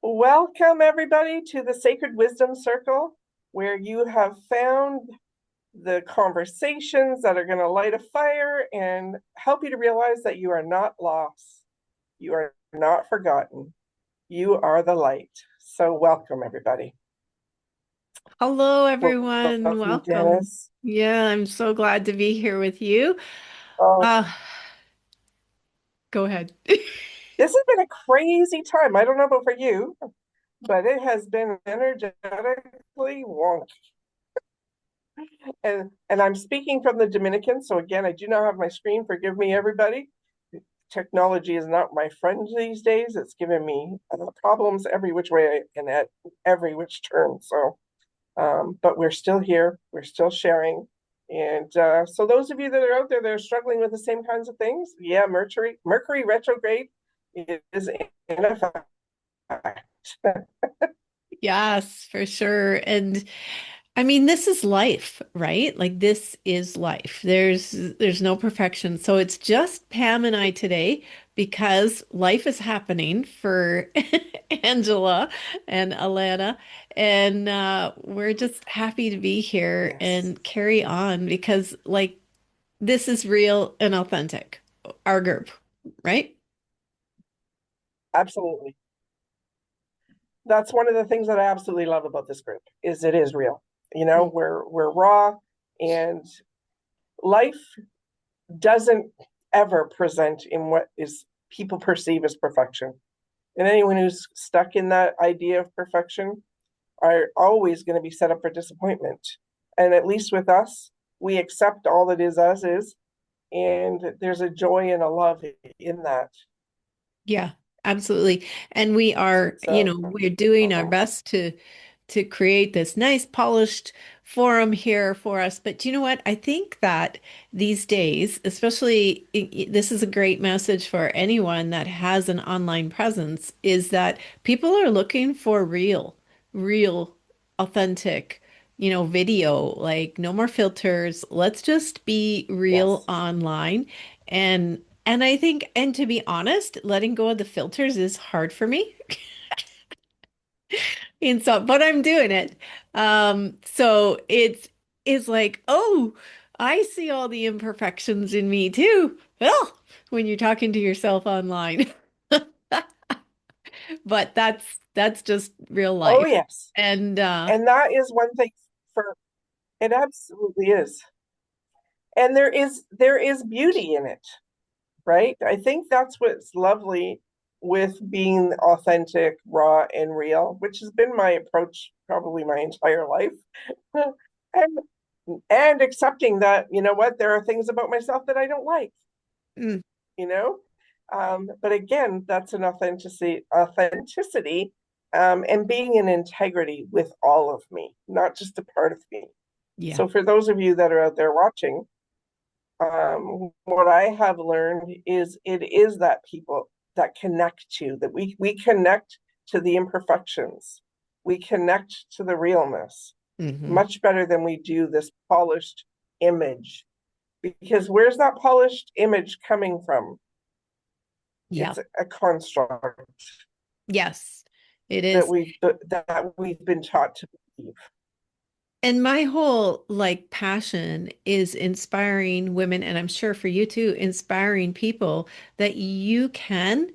Welcome, everybody, to the Sacred Wisdom Circle, where you have found the conversations that are going to light a fire and help you to realize that you are not lost. You are not forgotten. You are the light. So, welcome, everybody. Hello, everyone. Welcome, Welcome. Dennis. Yeah, I'm so glad to be here with you. Oh, Uh, Go ahead. this has been a crazy time. I don't know about for you, but it has been energetically wonky. And I'm speaking from the Dominican, so again, I do not have my screen. Forgive me, everybody. Technology is not my friend these days. It's given me problems every which way and at every which turn. So, but we're still here. We're still sharing. And so, those of you that are out there that are struggling with the same kinds of things, yeah, Mercury retrograde is in effect. Yes, for sure. And I mean, this is life, right? Like this is life. There's no perfection. So it's just Pam and I today because life is happening for Angela and Alana. And we're just happy to be here Yes, and carry on because like this is real and authentic, our group, right? absolutely. That's one of the things that I absolutely love about this group is it is real. You know, Mm. we're raw and life doesn't ever present in what is people perceive as perfection. And anyone who's stuck in that idea of perfection are always going to be set up for disappointment. And at least with us, we accept all that is as is, and there's a joy and a love in that. Yeah, absolutely. And we are, So, we're doing our best to create this nice polished forum here for us. But you know what? I think that these days, especially this is a great message for anyone that has an online presence, is that people are looking for real, authentic, video, like no more filters. Let's just be real yes, online. And I think, and to be honest, letting go of the filters is hard for me. And so, but I'm doing it. So it's like, oh, I see all the imperfections in me too. Well, when you're talking to yourself online. But that's just real oh, life. yes. And And that is one thing for it absolutely is. And there is beauty in it, right? I think that's what's lovely with being authentic, raw, and real, which has been my approach probably my entire life. and and accepting that, you know what, there are things about myself that I don't like, mm, you know? But again, that's an authenticity, and being in integrity with all of me, not just a part of me. yeah. So for those of you that are out there watching, what I have learned is it is that people that connect to that we connect to the imperfections. We connect to the realness Hmm. much better than we do this polished image. Because where's that polished image coming from? Yeah. It's a construct Yes, it is. that we've been taught to believe. And my whole like passion is inspiring women, and I'm sure for you too, inspiring people that you can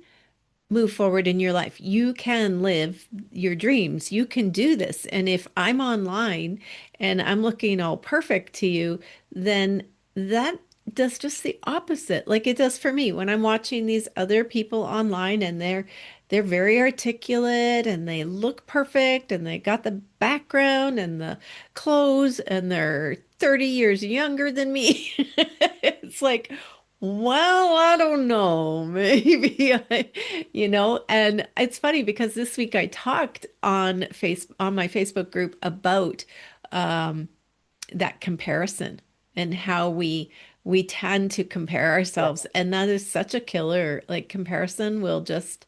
move forward in your life. You can live your dreams. You can do this. And if I'm online and I'm looking all perfect to you, then that does just the opposite. Like it does for me when I'm watching these other people online and they're very articulate and they look perfect and they got the background and the clothes and they're 30 years younger than me. It's like, well, I don't know. Maybe and it's funny because this week I talked on my Facebook group about um that comparison and how we tend to compare Yeah. ourselves, and that is such a killer. Like comparison will just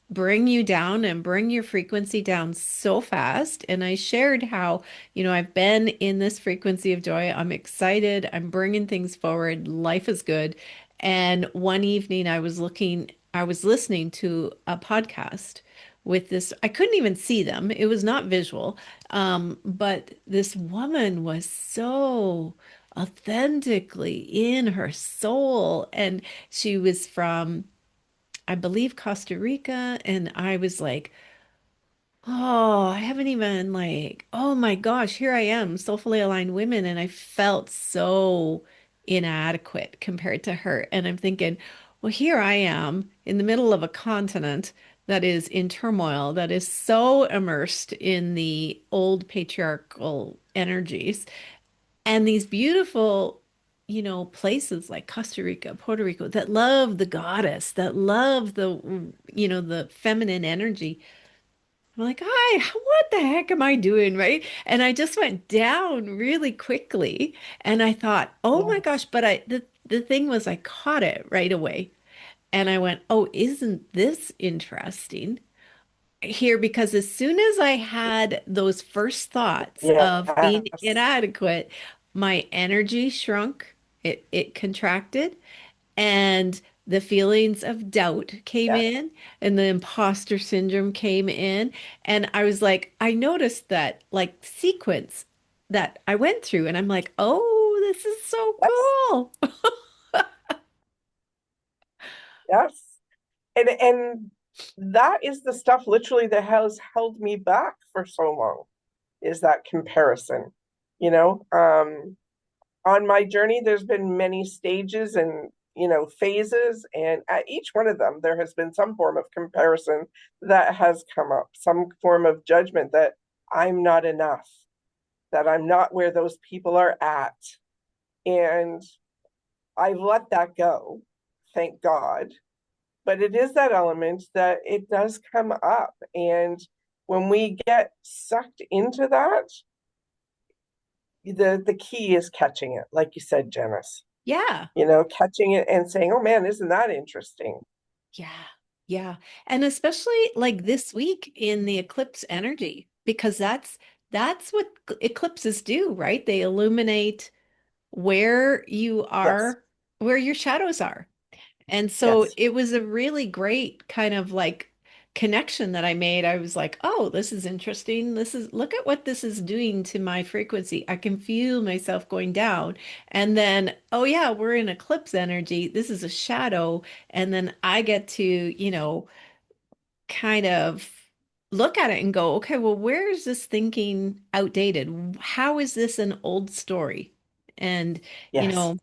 bring you down and bring your frequency down so fast. And I shared how, I've been in this frequency of joy. I'm excited. I'm bringing things forward. Life is good. And one evening I was listening to a podcast with this. I couldn't even see them. It was not visual. But this woman was so authentically in her soul. And she was from, I believe, Costa Rica. And I was like, oh, I haven't even like, oh my gosh, here I am, soulfully aligned women, and I felt so inadequate compared to her. And I'm thinking, well, here I am in the middle of a continent that is in turmoil, that is so immersed in the old patriarchal energies, and these beautiful, places like Costa Rica, Puerto Rico, that love the goddess, that love the feminine energy. I'm like, hi, what the heck am I doing? Right. And I just went down really quickly. And I thought, oh my Yes. gosh, but the thing was I caught it right away. And I went, oh, isn't this interesting here? Because as soon as I had those first thoughts of being Yes. inadequate, my energy shrunk, it contracted, and the feelings of doubt came Yes. in, and the imposter syndrome came in. And I was like, I noticed that like sequence that I went through, and I'm like, oh, this is so Yes. cool. Yes. And that is the stuff literally that has held me back for so long, is that comparison. You know, on my journey, there's been many stages and, phases, and at each one of them, there has been some form of comparison that has come up, some form of judgment that I'm not enough, that I'm not where those people are at. And I've let that go, thank God. But it is that element that it does come up. And when we get sucked into that, the key is catching it, like you said, Janice. Yeah. Catching it and saying, oh man, isn't that interesting? Yeah. Yeah. And especially like this week in the eclipse energy, because that's what eclipses do, right? They illuminate where you Yes, are, where your shadows are. And so yes, it was a really great kind of like connection that I made. I was like, oh, this is interesting. Look at what this is doing to my frequency. I can feel myself going down. And then, oh, yeah, we're in eclipse energy. This is a shadow. And then I get to, kind of look at it and go, okay, well, where is this thinking outdated? How is this an old story? And, you yes, know,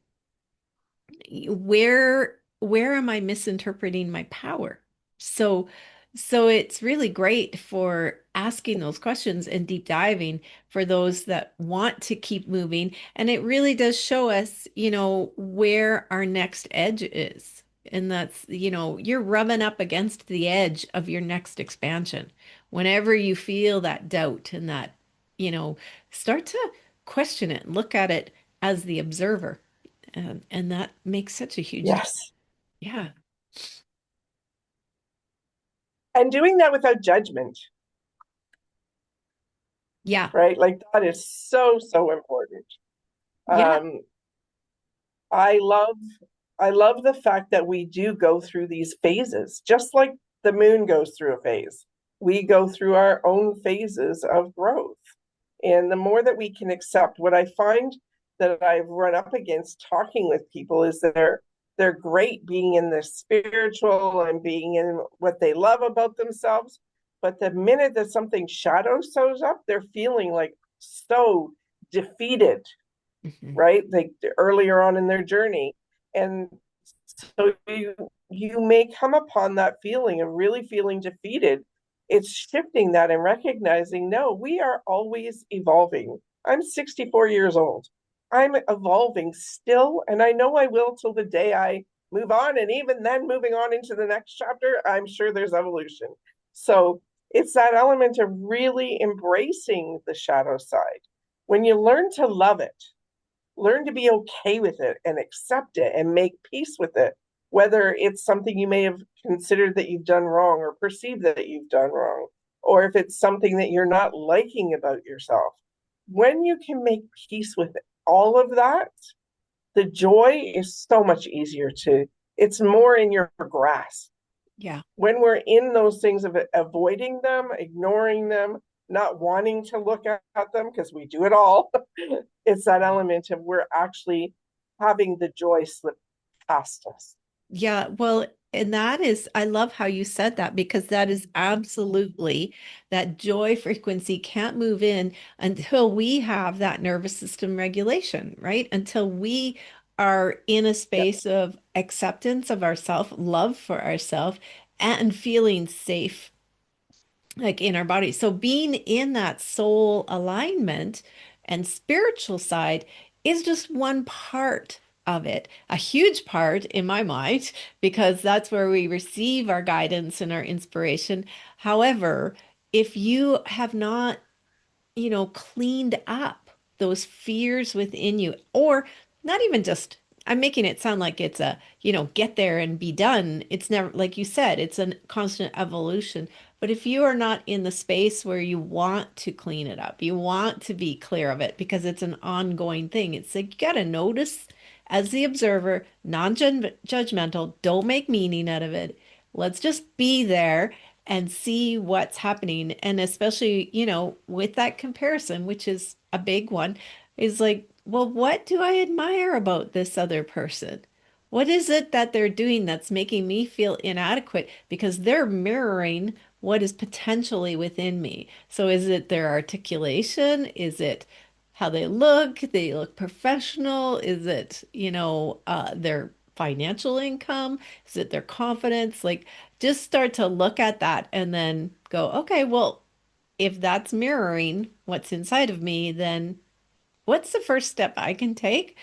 where am I misinterpreting my power? So so it's really great for asking those questions and deep diving for those that want to keep moving. And it really does show us, where our next edge is. And that's, you're rubbing up against the edge of your next expansion. Whenever you feel that doubt and that, you know, start to question it, look at it as the observer, and that makes such a huge difference. yes. Yeah. And doing that without judgment, Yeah. right? Like that is so, so important. Yeah. Um, I love I love the fact that we do go through these phases, just like the moon goes through a phase. We go through our own phases of growth. And the more that we can accept, what I find that I've run up against talking with people is that they're great being in the spiritual and being in what they love about themselves. But the minute that something shadow shows up, they're feeling like so defeated, Mhm. right? Like earlier on in their journey. And so you may come upon that feeling of really feeling defeated. It's shifting that and recognizing, no, we are always evolving. I'm 64 years old. I'm evolving still, and I know I will till the day I move on. And even then, moving on into the next chapter, I'm sure there's evolution. So it's that element of really embracing the shadow side. When you learn to love it, learn to be okay with it and accept it and make peace with it, whether it's something you may have considered that you've done wrong or perceived that you've done wrong, or if it's something that you're not liking about yourself. When you can make peace with all of that, the joy is so much easier to, it's more in your grasp. Yeah. When we're in those things of avoiding them, ignoring them, not wanting to look at them, because we do it all, it's that element of we're actually having the joy slip past us. Yeah, well, and that is, I love how you said that because that is absolutely that joy frequency can't move in until we have that nervous system regulation, right? Until we are in a Yeah. space of acceptance of ourself, love for ourself, and feeling safe like in our body. So being in that soul alignment and spiritual side is just one part of it, a huge part in my mind, because that's where we receive our guidance and our inspiration. However, if you have not cleaned up those fears within you, or not even just, I'm making it sound like it's a, get there and be done. It's never, like you said, it's a constant evolution. But if you are not in the space where you want to clean it up, you want to be clear of it because it's an ongoing thing, it's like you got to notice as the observer, non-judgmental, don't make meaning out of it. Let's just be there and see what's happening. And especially, with that comparison, which is a big one, is like, well, what do I admire about this other person? What is it that they're doing that's making me feel inadequate? Because they're mirroring what is potentially within me. So is it their articulation? Is it how they look? They look professional? Is it, their financial income? Is it their confidence? Like, just start to look at that and then go, okay, well, if that's mirroring what's inside of me, then what's the first step I can take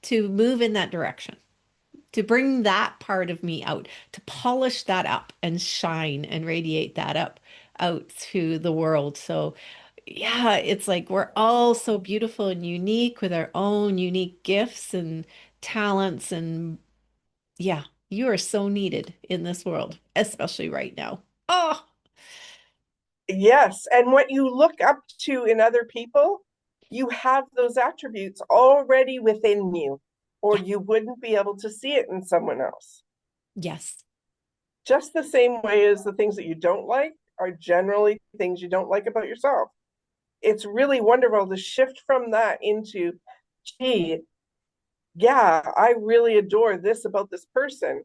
to move in that direction, to bring that part of me out, to polish that up and shine and radiate that up out to the world. So yeah, it's like we're all so beautiful and unique with our own unique gifts and talents and yeah, you are so needed in this world, especially right now. Oh, Yes. And what you look up to in other people, you have those attributes already within you, or yeah, you wouldn't be able to see it in someone else. yes, Just the same way as the things that you don't like are generally things you don't like about yourself. It's really wonderful to shift from that into, gee, yeah, I really adore this about this person.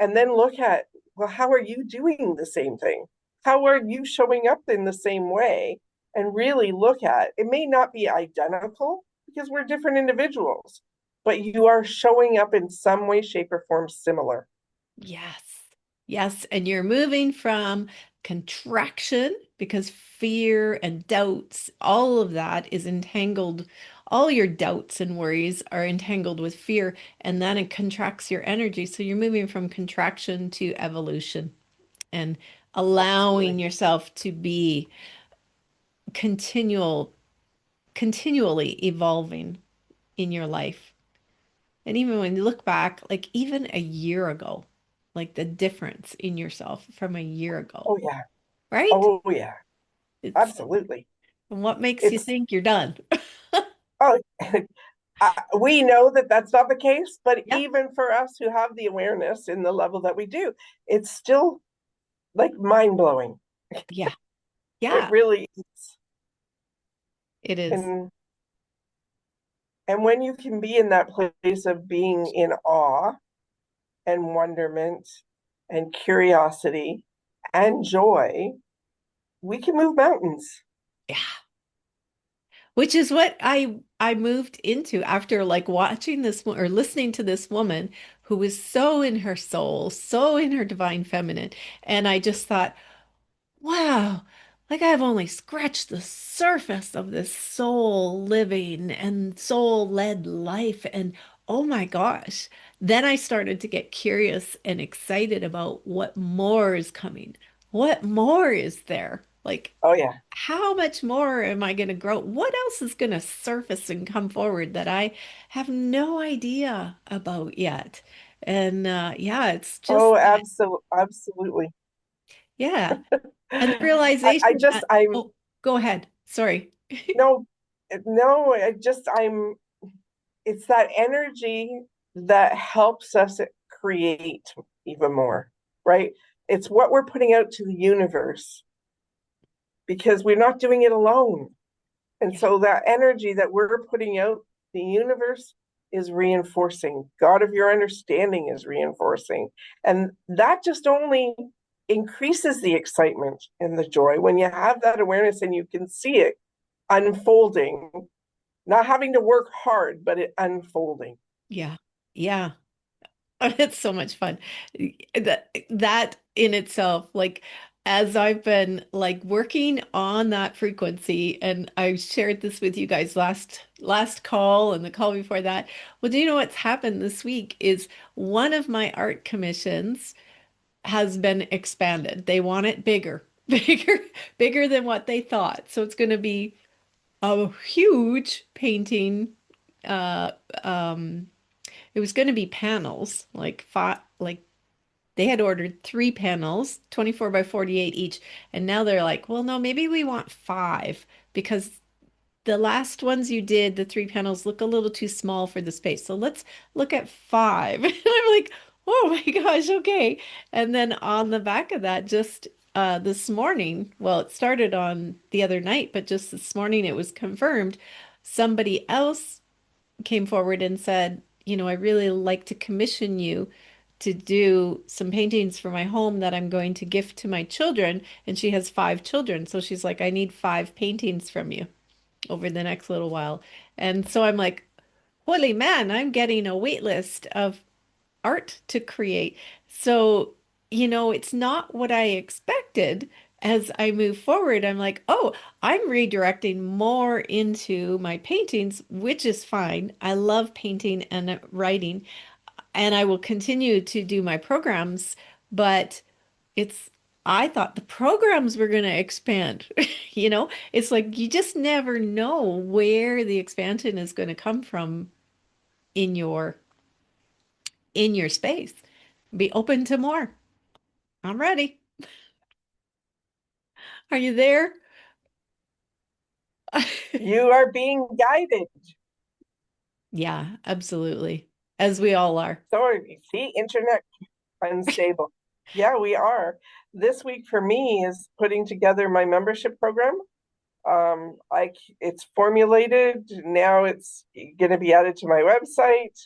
And then look at, well, how are you doing the same thing? How are you showing up in the same way? And really look at it may not be identical because we're different individuals, but you are showing up in some way, shape, or form similar. yes, yes. And you're moving from contraction because fear and doubts, all of that is entangled. All your doubts and worries are entangled with fear, and then it contracts your energy. So you're moving from contraction to evolution and allowing Absolutely. yourself to be continually evolving in your life. And even when you look back, like even a year ago, like the difference in yourself from a year ago, Oh, yeah. right? Oh, yeah. It's Absolutely. and what makes you It's, think you're done? oh, we know that that's not the case, but Yeah, even for us who have the awareness in the level that we do, it's still like mind blowing. yeah, It yeah, really is. it is. And when you can be in that place of being in awe and wonderment and curiosity and joy, we can move mountains. Yeah. Which is what I moved into after like watching this or listening to this woman who was so in her soul, so in her divine feminine. And I just thought, wow, like I've only scratched the surface of this soul living and soul-led life. And oh my gosh. Then I started to get curious and excited about what more is coming. What more is there? Like, Oh, yeah. how much more am I going to grow? What else is going to surface and come forward that I have no idea about yet? And yeah, it's just Oh, that, absolutely. yeah. And the I realization just, that, I'm, oh, go ahead. Sorry. no, no, it's that energy that helps us create. even more, right? It's what we're putting out to the universe because we're not doing it alone. And Yeah. so that energy that we're putting out, the universe is reinforcing. God of your understanding is reinforcing. And that just only increases the excitement and the joy when you have that awareness and you can see it unfolding, not having to work hard, but it unfolding. Yeah. Yeah. It's so much fun. That in itself, like as I've been like working on that frequency, and I shared this with you guys last call and the call before that. Well, do you know what's happened this week is one of my art commissions has been expanded. They want it bigger, bigger than what they thought. So it's going to be a huge painting. Uh, um, it was going to be panels, like five, like they had ordered three panels, 24 by 48 each. And now they're like, well, no, maybe we want five because the last ones you did, the three panels look a little too small for the space. So let's look at five. And I'm like, oh my gosh, okay. And then on the back of that, just this morning, well, it started on the other night, but just this morning it was confirmed. Somebody else came forward and said, I really like to commission you to do some paintings for my home that I'm going to gift to my children. And she has five children. So she's like, I need five paintings from you over the next little while. And so I'm like, holy man, I'm getting a wait list of art to create. So, it's not what I expected. As I move forward, I'm like, oh, I'm redirecting more into my paintings, which is fine. I love painting and writing, and I will continue to do my programs, but it's, I thought the programs were going to expand. It's like you just never know where the expansion is going to come from in your space. Be open to more. I'm ready. Are you there? You are being guided. Yeah, absolutely. As we all are. Sorry, see, internet unstable. Yeah, we are. This week for me is putting together my membership program. It's formulated now. It's going to be added to my website.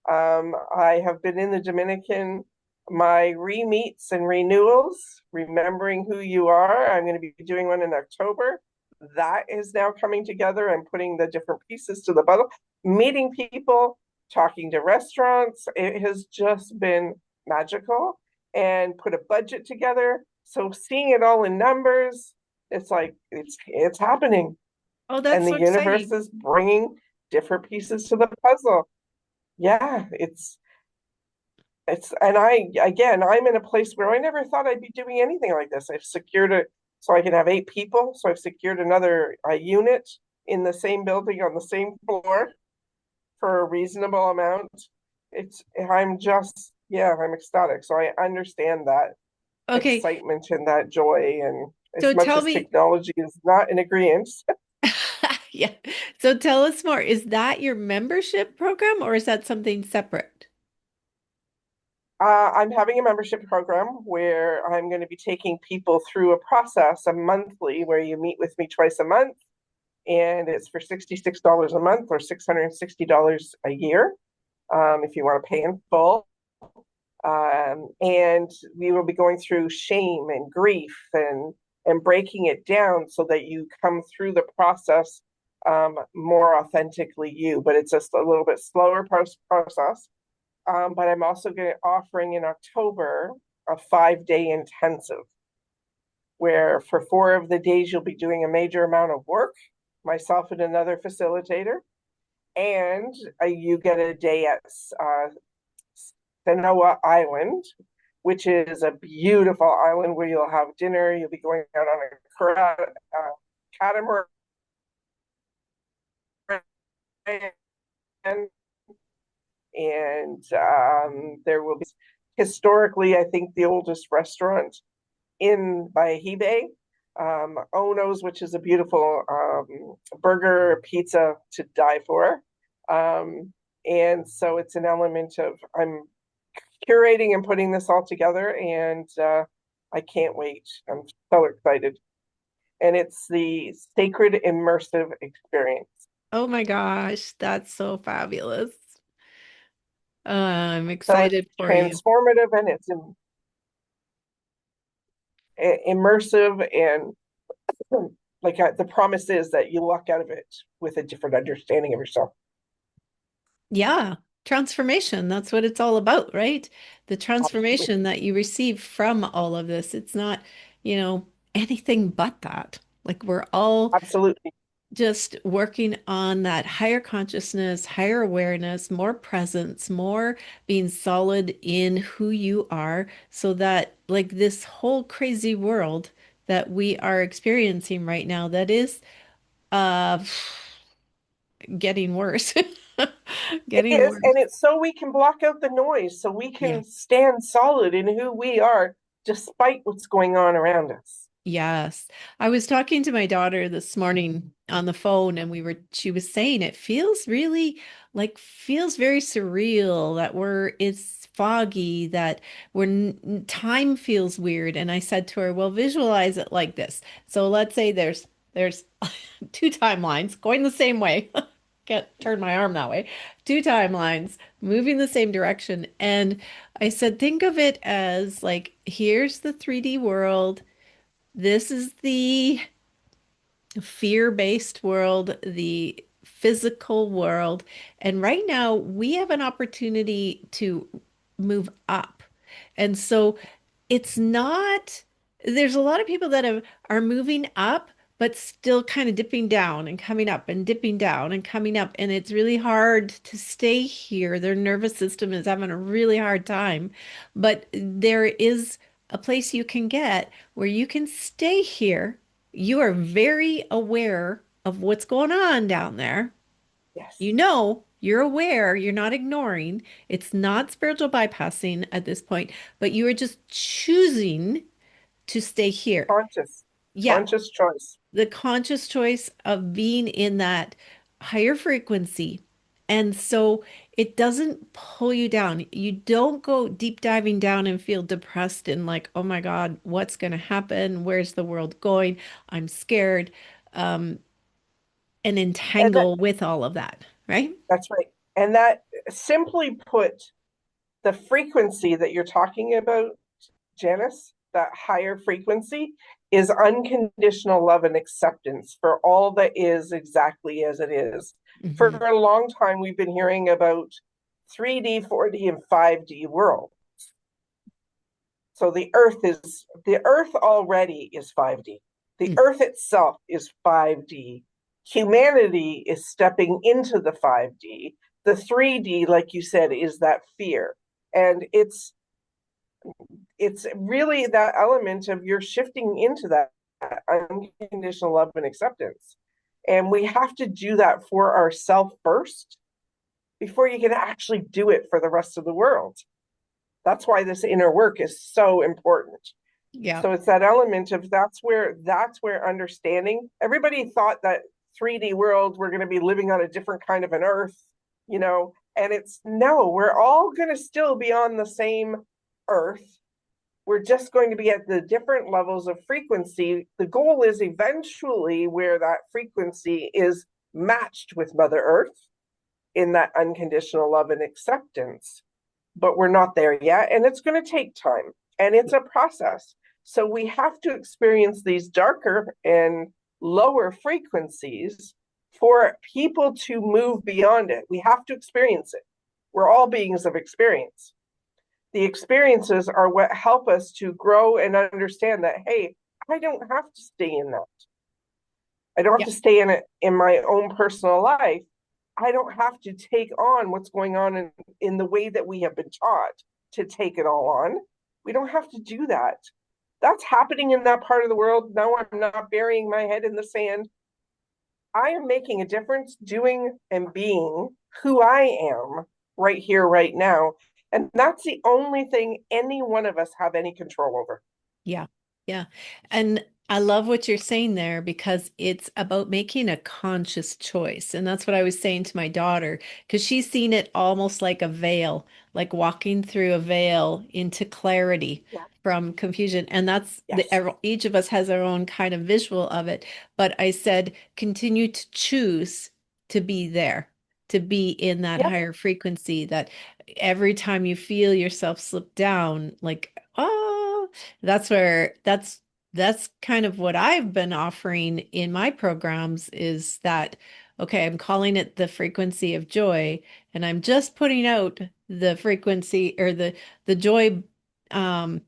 I have been in the Dominican. My re-meets and renewals, remembering who you are. I'm going to be doing one in October. That is now coming together. I'm putting the different pieces to the puzzle, meeting people, talking to restaurants. It has just been magical, and put a budget together. So seeing it all in numbers, it's like it's happening, Oh, that's and so the universe exciting. is bringing different pieces to the puzzle. Yeah, it's and I'm in a place where I never thought I'd be doing anything like this. I've secured it so I can have 8 people. So I've secured another unit in the same building on the same floor for a reasonable amount. I'm just, yeah, I'm ecstatic. So I understand that Okay, excitement and that joy. And as so much tell as me, technology is not in agreement, yeah. So tell us more. Is that your membership program or is that something separate? I'm having a membership program where I'm going to be taking people through a process, a monthly, where you meet with me twice a month, and it's for $66 a month or $660 a year, if you want to pay in full. And we will be going through shame and grief and breaking it down so that you come through the process more authentically you. But it's just a little bit slower process. But I'm also offering in October a 5-day intensive where for 4 of the days you'll be doing a major amount of work, myself and another facilitator, and you get a day at Sanoa Island, which is a beautiful island where you'll have dinner. You'll be going out on a catamaran, and there will be historically, I think, the oldest restaurant in Bahibe, Ono's, which is a beautiful burger pizza to die for. And so it's an element of I'm curating and putting this all together, and I can't wait. I'm so excited. And it's the sacred immersive experience. Oh my gosh, that's so fabulous. I'm So it's excited for you. transformative and it's immersive, and like the promise is that you walk out of it with a different understanding of yourself. Yeah, transformation. That's what it's all about, right? The Absolutely. transformation that you receive from all of this. It's not, anything but that. Like we're all Absolutely. just working on that higher consciousness, higher awareness, more presence, more being solid in who you are, so that like this whole crazy world that we are experiencing right now that is uh getting worse. It Getting is, worse. and it's so we can block out the noise, so we Yeah. can stand solid in who we are despite what's going on around us. Yes. I was talking to my daughter this morning on the phone and she was saying it feels really feels very surreal that it's foggy, that time feels weird. And I said to her, well, visualize it like this. So let's say there's two timelines going the same way. Can't turn my arm that way. Two timelines moving the same direction. And I said, think of it as like, here's the 3D world. This is the fear-based world, the physical world. And right now, we have an opportunity to move up. And so it's not, there's a lot of people that are moving up, but still kind of dipping down and coming up and dipping down and coming up. And it's really hard to stay here. Their nervous system is having a really hard time. But there is a place you can get where you can stay here. You are very aware of what's going on down there. Yes. You know, you're aware, you're not ignoring. It's not spiritual bypassing at this point, but you are just choosing to stay here. Conscious, Yeah, conscious choice. the conscious choice of being in that higher frequency. And so it doesn't pull you down. You don't go deep diving down and feel depressed and like, oh my God, what's going to happen? Where's the world going? I'm scared, um, and And entangle with all of that, right? that's right. And that, simply put, the frequency that you're talking about, Janice, that higher frequency, is unconditional love and acceptance for all that is exactly as it is. For Hmm. a long time, we've been hearing about 3D, 4D, and 5D world. So the earth already is 5D. The earth itself is 5D. Humanity is stepping into the 5D. The 3D, like you said, is that fear. And it's really that element of you're shifting into that unconditional love and acceptance. And we have to do that for ourselves first before you can actually do it for the rest of the world. That's why this inner work is so important. Yeah. So it's that element of that's where understanding. Everybody thought that 3D world we're going to be living on a different kind of an earth, and it's no, we're all going to still be on the same earth. We're just going to be at the different levels of frequency. The goal is eventually where that frequency is matched with Mother Earth in that unconditional love and acceptance. But we're not there yet. And it's going to take time and it's a process. So we have to experience these darker and lower frequencies for people to move beyond it. We have to experience it. We're all beings of experience. The experiences are what help us to grow and understand that, hey, I don't have to stay in that. I don't have Yeah. to stay in it in my own personal life. I don't have to take on what's going on in the way that we have been taught to take it all on. We don't have to do that. That's happening in that part of the world. No, I'm not burying my head in the sand. I am making a difference doing and being who I am right here, right now. And that's the only thing any one of us have any control over. Yeah. Yeah. And I love what you're saying there because it's about making a conscious choice. And that's what I was saying to my daughter because she's seen it almost like a veil. like walking through a veil into clarity Yeah. from confusion. And that's Yes. each of us has our own kind of visual of it. But I said, continue to choose to be there, to be in that Yep. higher frequency, that every time you feel yourself slip down, like, oh, that's where that's kind of what I've been offering in my programs is that, okay, I'm calling it the frequency of joy, and I'm just putting out the frequency or the joy. Um,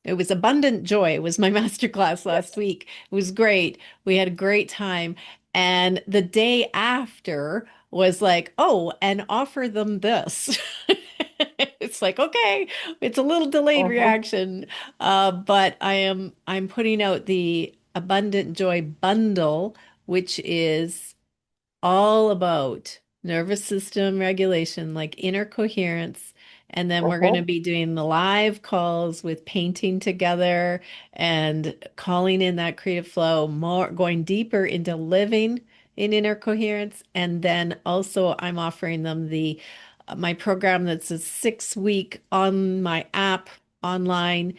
it was abundant joy. It was my master class last Yes. week. It was great. We had a great time. And the day after was like, oh, and offer them this. It's like, okay, it's a little delayed Hmm. reaction. But I'm putting out the Abundant Joy bundle, which is all about nervous system regulation, like inner coherence. And then we're going to Hmm. be doing the live calls with painting together and calling in that creative flow, more going deeper into living in inner coherence. And then also I'm offering them the my program that's a 6 week on my app online,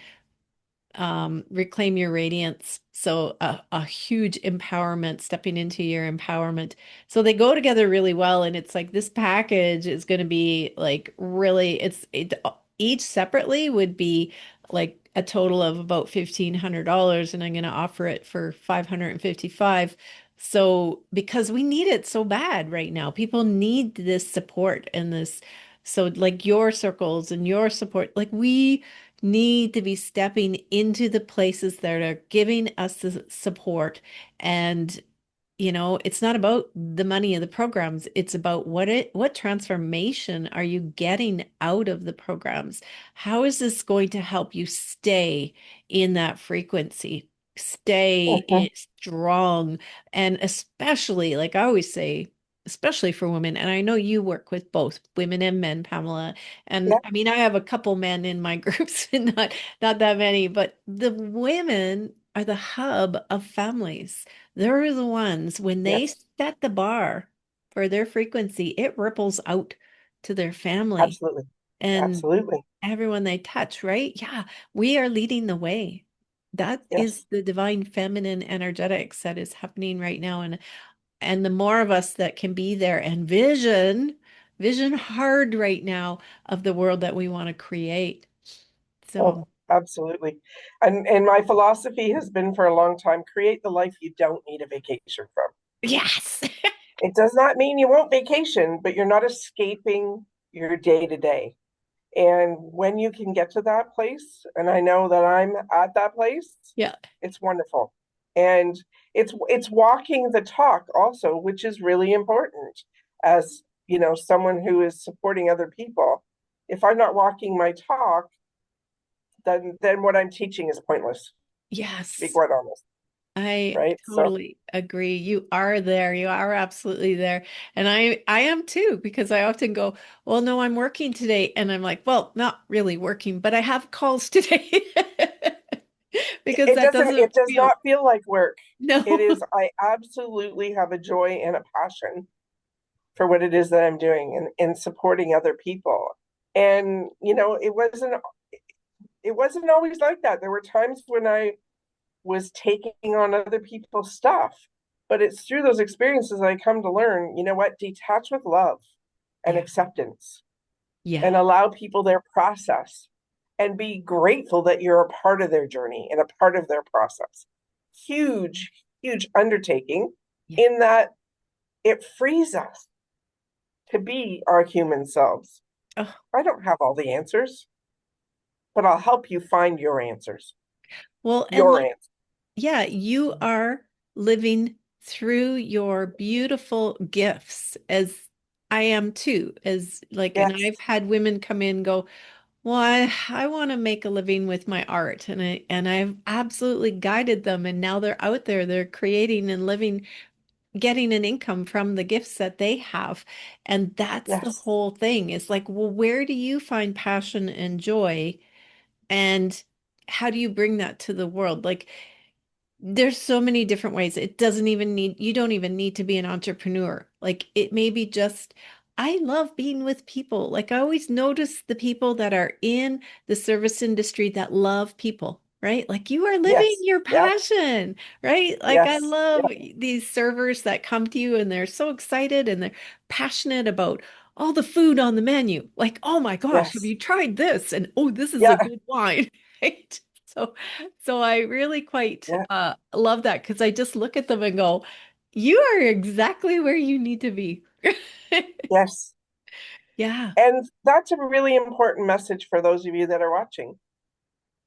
reclaim your radiance. So a huge empowerment, stepping into your empowerment. So they go together really well. And it's like this package is going to be like really, each separately would be like a total of about $1,500, and I'm going to offer it for 555. So because we need it so bad right now, people need this support and this. So like your circles and your support, like we need to be stepping into the places that are giving us the support. And it's not about the money of the programs. It's about what transformation are you getting out of the programs? How is this going to help you stay in that frequency, stay Hmm. strong, and especially, like I always say, especially for women, and I know you work with both women and men, Pamela. And Yep. I mean, I have a couple men in my groups, and not that many, but the women are the hub of families. They're the ones, when they Yes. set the bar for their frequency, it ripples out to their family Absolutely. and Absolutely. everyone they touch, right? Yeah, we are leading the way. That Yes. is the divine feminine energetics that is happening right now. And the more of us that can be there and vision hard right now of the world that we want to create. Oh, So, absolutely. And my philosophy has been for a long time, create the life you don't need a vacation from. yes. It does not mean you won't vacation, but you're not escaping your day to day. And when you can get to that place, and I know that I'm at that place, Yeah. it's wonderful. And it's walking the talk also, which is really important as, someone who is supporting other people. If I'm not walking my talk, then what I'm teaching is pointless, to be Yes. quite honest, I right? So totally agree. You are there. You are absolutely there. And I am too, because I often go, well, no, I'm working today. And I'm like, well, not really working, but I have calls today. Because it that doesn't doesn't it does feel, not feel like work. It no. is, I absolutely have a joy and a passion for what it is that I'm doing and supporting other people. And it wasn't always like that. There were times when I was taking on other people's stuff, but it's through those experiences I come to learn, what, detach with love and Yeah. acceptance Yeah. and allow people their process and be grateful that you're a part of their journey and a part of their process. Huge, huge undertaking Yeah. in that it frees us to be our human selves. Oh, I don't have all the answers, but I'll help you find your answers. well, and Your like, answer. yeah, you are living through your beautiful gifts, as I am too, as like, and Yes, I've had women come in and go, well, I want to make a living with my art, and I've absolutely guided them, and now they're out there, they're creating and living, getting an income from the gifts that they have. And that's the yes, whole thing. It's like, well, where do you find passion and joy? And how do you bring that to the world? Like, there's so many different ways. You don't even need to be an entrepreneur. Like, it may be just, I love being with people. Like I always notice the people that are in the service industry that love people, right? Like you are living Yes. your Yep. passion, right? Like I Yes. love Yep. these servers that come to you and they're so excited and they're passionate about all the food on the menu. Like, oh my gosh, have Yes. you tried this? And oh, this is a Yeah. good wine, right? So, so I really quite Yeah. love that because I just look at them and go, you are exactly where you need to be. Yes. Yeah, And that's a really important message for those of you that are watching,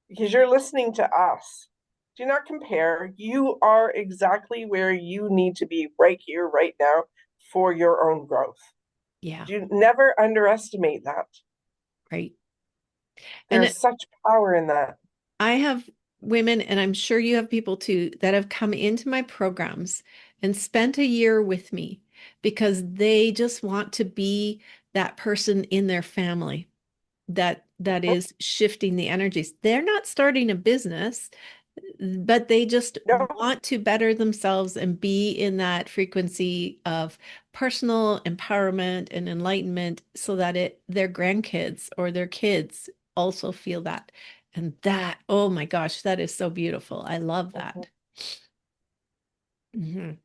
because you're listening to us. Do not compare. You are exactly where you need to be right here, right now for your own growth. yeah, Do never underestimate that. right. And There's such power in that. I have women, and I'm sure you have people too, that have come into my programs and spent a year with me because they just want to be that person in their family that Mhm. is shifting the energies. They're not starting a business, but they just No, want to better themselves and be in that frequency of personal empowerment and enlightenment so that their grandkids or their kids also feel that. And that, oh my gosh, that is so beautiful. I love mhm. that. Mhm.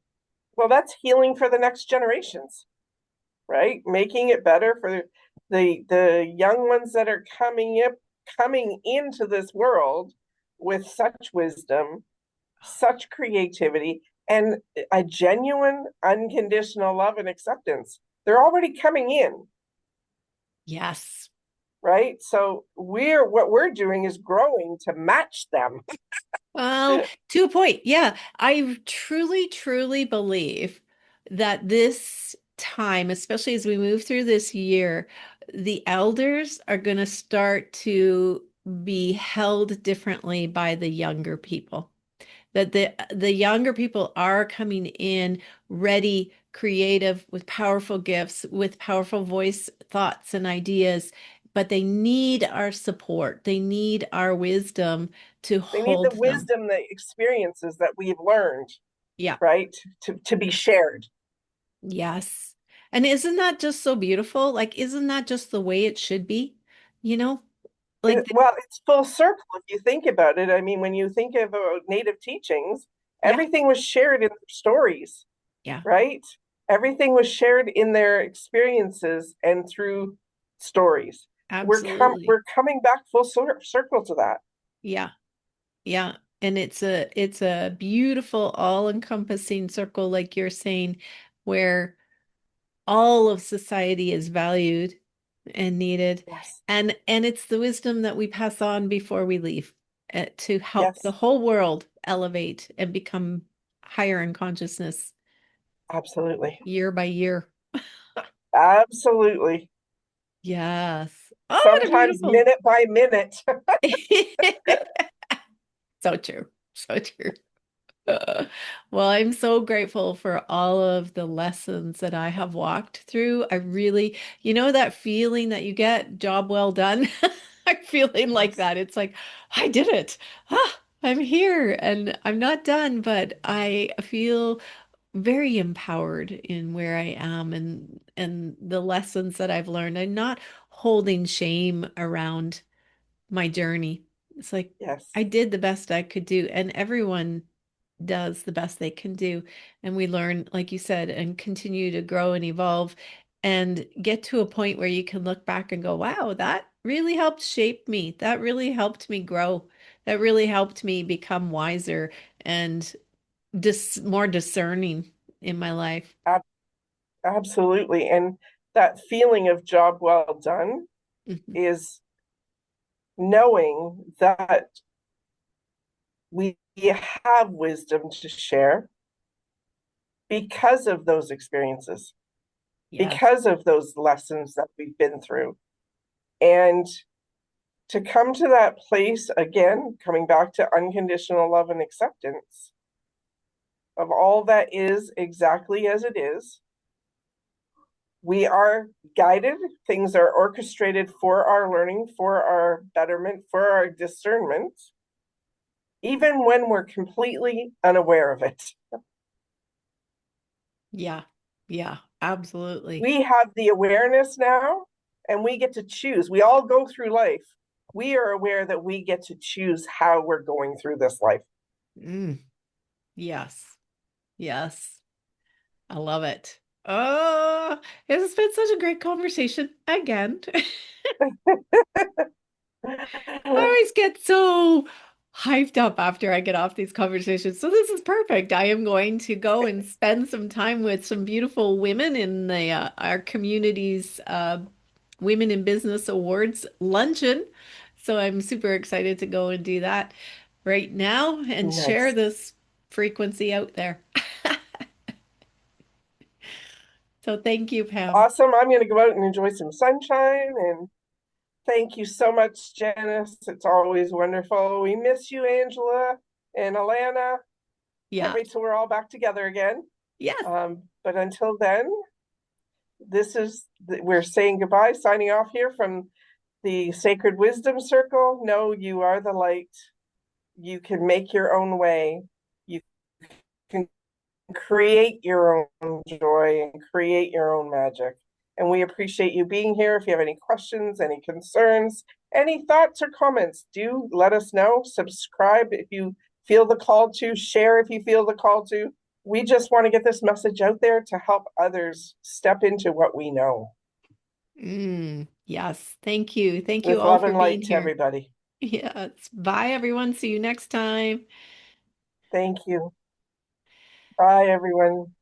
Well, that's healing for the next generations, right? Making it better for the young ones that are coming into this world with such wisdom, such creativity, and a genuine unconditional love and acceptance. They're already coming in, Yes. right? So what we're doing is growing to match them. Well, to a point, yeah. I truly, truly believe that this time, especially as we move through this year, the elders are going to start to be held differently by the younger people. That the younger people are coming in ready, creative, with powerful gifts, with powerful voice, thoughts, and ideas, but they need our support. They need our wisdom to They need the hold them. wisdom, the experiences that we've learned, Yeah. right? To be shared. Yes. And isn't that just so beautiful? Like, isn't that just the way it should be? You know, like, Well, it's full circle if you think about it. I mean, when you think about native teachings, yeah, everything was shared in their stories, yeah, right? Everything was shared in their experiences and through stories. absolutely. We're coming back full circle to that. Yeah. Yeah. And it's a beautiful all-encompassing circle, like you're saying, where all of society is valued and needed. Yes, And it's the wisdom that we pass on before we leave to help the yes, whole world elevate and become higher in consciousness absolutely, year by year. absolutely. Yes. Oh, what a Sometimes beautiful. minute by minute. So true. So true. Well, I'm so grateful for all of the lessons that I have walked through. I really, that feeling that you get, job well done. I'm feeling like Yes, that. It's like, I did it. I'm here and I'm not done, but I feel very empowered in where I am and the lessons that I've learned. I'm not holding shame around my journey. It's like yes, I did the best I could do, and everyone does the best they can do. And we learn, like you said, and continue to grow and evolve and get to a point where you can look back and go, wow, that really helped shape me. That really helped me grow. That really helped me become wiser and more discerning in my life. ab absolutely. And that feeling of job well done Mhm. is knowing that we have wisdom to share because of those experiences, Yes. because of those lessons that we've been through. And to come to that place again, coming back to unconditional love and acceptance of all that is exactly as it is, we are guided, things are orchestrated for our learning, for our betterment, for our discernment, even when we're completely unaware of it. Yeah. Yeah, absolutely. We have the awareness now and we get to choose. We all go through life. We are aware that we get to choose how we're going through this life. Mm, yes. Yes. I love it. Oh, it's been such a great conversation again. I always get so hyped up after I get off these conversations. So this is perfect. I am going to go and spend some time with some beautiful women in the our community's Women in Business Awards luncheon. So I'm super excited to go and do that right now and share Nice. this frequency out there. So thank you, Pam. Awesome. I'm going to go out and enjoy some sunshine. And thank you so much, Janice. It's always wonderful. We miss you, Angela and Alana. Can't Yeah. wait till we're all back together again. Yes. But until then, we're saying goodbye, signing off here from the Sacred Wisdom Circle. Know you are the light. You can make your own way. You can create your own joy and create your own magic. And we appreciate you being here. If you have any questions, any concerns, any thoughts or comments, do let us know. Subscribe if you feel the call to, share if you feel the call to. We just want to get this message out there to help others step into what we know. Yes. Thank you. Thank you With all love for and being light to here. everybody. Yes. Bye, everyone. See you next time. Thank you. Bye, everyone.